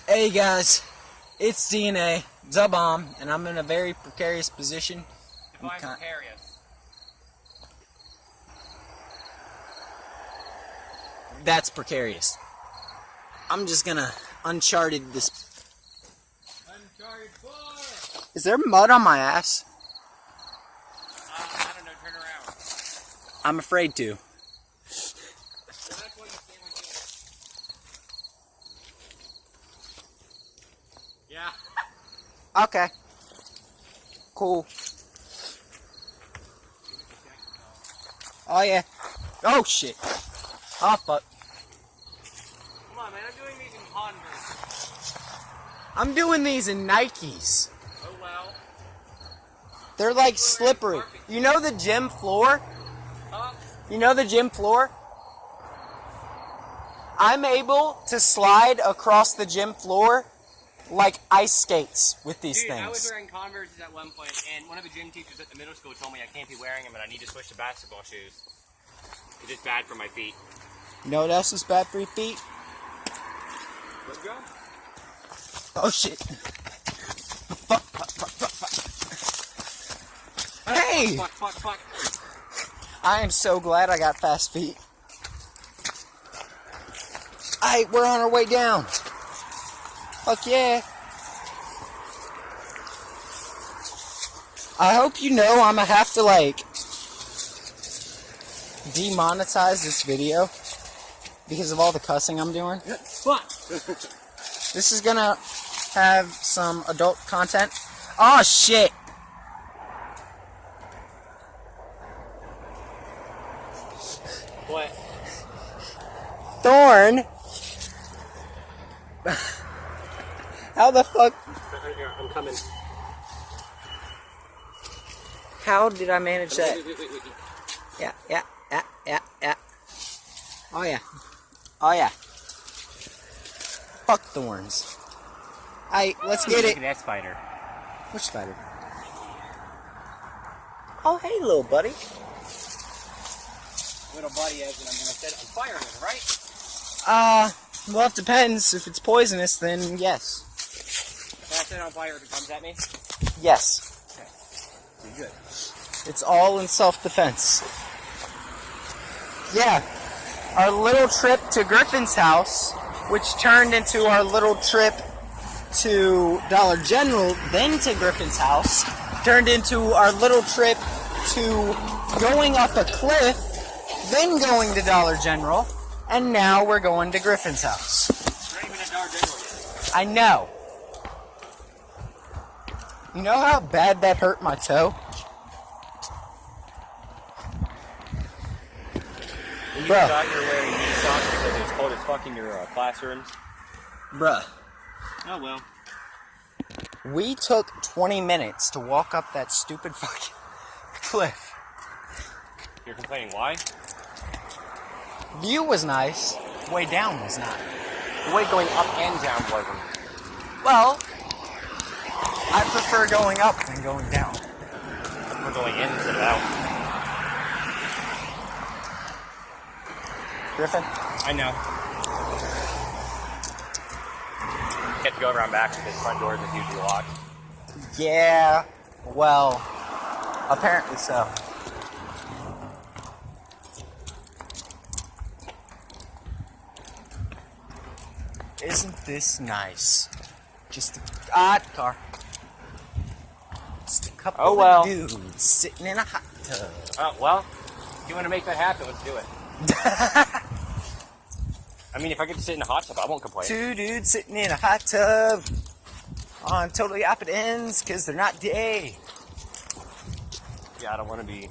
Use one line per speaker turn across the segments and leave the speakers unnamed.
Hey guys, it's DNA, the bomb, and I'm in a very precarious position.
Define precarious.
That's precarious. I'm just gonna uncharted this.
Uncharted 4!
Is there mud on my ass?
I don't know, turn around.
I'm afraid to.
Yeah.
Okay. Cool. Oh yeah. Oh shit. Oh fuck.
Come on, man, I'm doing these in Converse.
I'm doing these in Nikes.
Oh well.
They're like slippery. You know the gym floor?
Huh?
You know the gym floor? I'm able to slide across the gym floor like ice skates with these
Dude,
things.
I was wearing Converses at one point, and one of the gym teachers at the middle school told me I can't be wearing them and I need to switch to basketball shoes. It's just bad for my feet.
You know what else is bad for your feet?
Let's go.
Oh shit. Fuck, fuck, fuck, fuck, fuck. Hey!
Fuck, fuck, fuck.
I am so glad I got fast feet. Alright, we're on our way down. Fuck yeah. I hope you know I'm gonna have to like demonetize this video because of all the cussing I'm doing.
Fuck.
This is gonna have some adult content. Oh shit.
What?
Thorn. How the fuck?
I'm coming.
How did I manage that?
Wait.
Yeah. Oh yeah. Oh yeah. Fuck thorns. Let's get
Look
it.
at that spider.
Which spider? Oh hey little buddy.
Little buddy is, and I'm gonna set it on fire with it, right?
Well it depends. If it's poisonous, then yes.
Can I set it on fire if it comes at me?
Yes.
Okay. You're good.
It's all in self-defense. Yeah. Our little trip to Griffin's house, which turned into our little trip to Dollar General, then to Griffin's house, turned into our little trip to going up a cliff, then going to Dollar General, and now we're going to Griffin's house.
We're not even at Dollar General yet.
I know. You know how bad that hurt my toe?
You
Bruh.
thought you were wearing knee socks because it was cold as fuck in your classrooms?
Bruh.
Oh well.
We took 20 minutes to walk up that stupid fucking cliff.
You're complaining why?
View was nice. Way down was not.
The way going up and down wasn't.
Well, I prefer going up than going down.
We're going in instead of out.
Griffin?
I know. You have to go around back because front doors is usually locked.
Yeah, well, apparently so. Isn't this nice? Just a car. Just a couple of dudes sitting in a hot tub.
Oh, well, if you want to make that happen, let's do it. I mean, if I get to sit in a hot tub, I won't complain.
Two dudes sitting in a hot tub on totally opposite ends because they're not gay.
Yeah, I don't want to be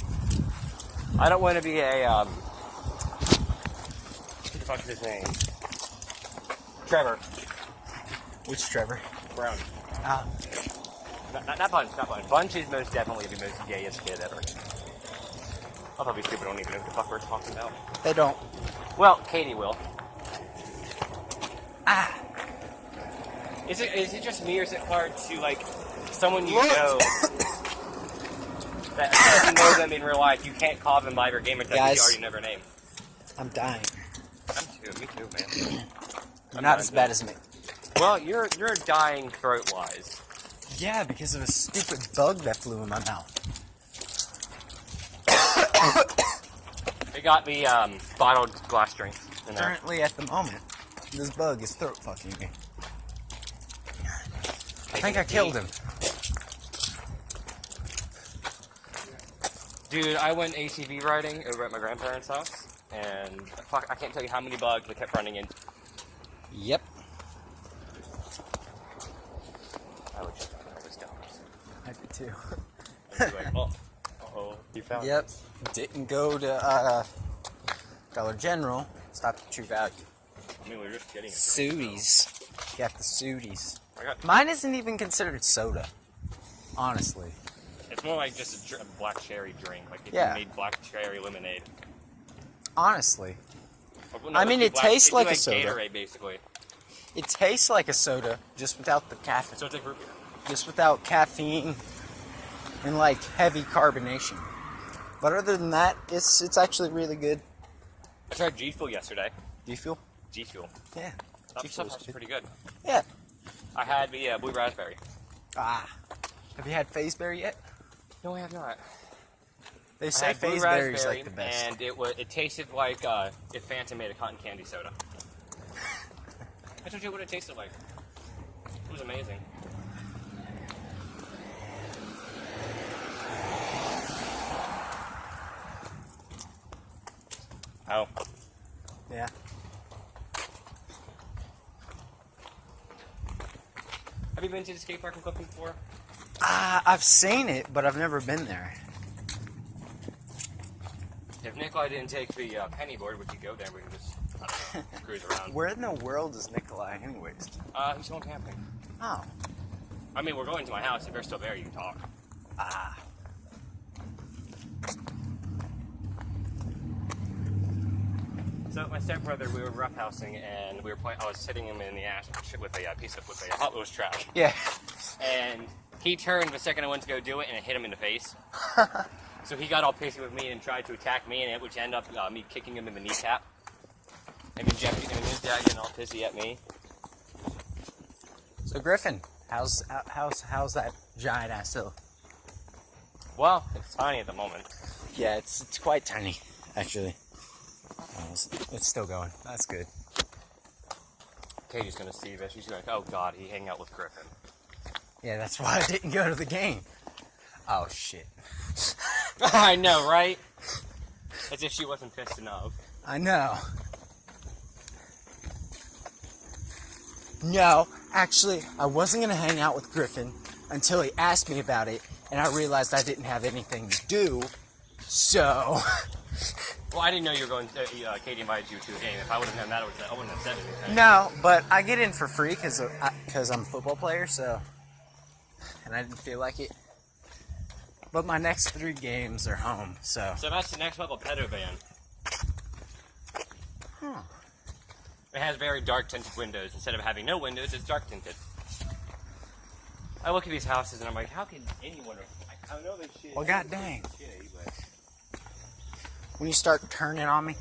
a, what the fuck is his name? Trevor.
Which Trevor?
Brown.
Ah.
Not Bunch. Bunch is most definitely the most gayest kid ever. I'll probably stupid, don't even know what the fuck we're talking about.
They don't.
Well, Katie will.
Ah.
Is it just me, or is it hard to, like, someone you know, that if you know them in real life, you can't call them by their gamer tag because you already know their name?
I'm dying.
Me too, man.
You're not as bad as me.
Well, you're dying throat-wise.
Yeah, because of a stupid bug that flew in my mouth.
It got me bottled glass drinks.
Currently, at the moment, this bug is throat fucking me. I think I killed him.
Dude, I went ATV riding over at my grandparents' house, and fuck, I can't tell you how many bugs I kept running into.
Yep.
I would just I was dumb.
I did too.
I'd be like, oh, you found
Yep.
this.
Didn't go to Dollar General. Stopped at True Value.
I mean, we were just getting it.
Sooties. Got the Sooties.
I got,
Mine isn't even considered soda. Honestly.
it's more like just a black cherry drink. Like if
Yeah.
you made black cherry lemonade.
Honestly.
Or, no,
I mean,
it'd be
it tastes
it'd be
like a soda.
Gatorade, basically.
It tastes like a soda, just without the caffeine.
So it's like root beer.
Just without caffeine and like heavy carbonation. But other than that, it's actually really good.
I tried G Fuel yesterday.
Do you feel?
G Fuel.
Yeah.
That
G
stuff
Fuel's
was
good.
pretty good.
Yeah.
I had the blue raspberry.
Ah. Have you had Fazeberry yet?
No, I have not.
They
I
say
had blue
Fazeberry's
raspberry,
like the best.
and it tasted like if Fanta made a cotton candy soda. I told you what it tasted like. It was amazing. Oh.
Yeah.
Have you been to the skate park in Clifton before?
I've seen it, but I've never been there.
If Nikolai didn't take the penny board, we could go there. We could just, I don't know, cruise around.
Where in the world is Nikolai, anyways?
He's going camping.
Oh.
I mean, we're going to my house. If you're still there, you can talk.
Ah.
So my stepbrother, we were roughhousing, and we were playing. I was hitting him in the ass with a Hot Wheels track.
Yeah.
And he turned the second I went to go do it, and it hit him in the face. So he got all pissy with me and tried to attack me, and which ended up me kicking him in the kneecap. And then his dad getting all pissy at me.
So Griffin, how's that giant ass hill?
Well, it's tiny at the moment.
Yeah, it's quite tiny, actually. It's still going. That's good.
Katie's gonna see this. She's like, "Oh God, he hang out with Griffin."
Yeah, that's why I didn't go to the game. Oh shit.
I know, right? As if she wasn't pissed enough.
I know. No, actually, I wasn't gonna hang out with Griffin until he asked me about it, and I realized I didn't have anything to do. So.
Well, I didn't know you were going to, Katie invited you to a game. If I would have known that, I wouldn't have said anything.
No, but I get in for free because I'm a football player, so. And I didn't feel like it. But my next 3 games are home, so.
So that's the next level pedo van.
Huh.
It has very dark tinted windows. Instead of having no windows, it's dark tinted. I look at these houses and I'm like, how can anyone? I know this shit.
Well, god dang.
Shitty, but
When you start turning on me,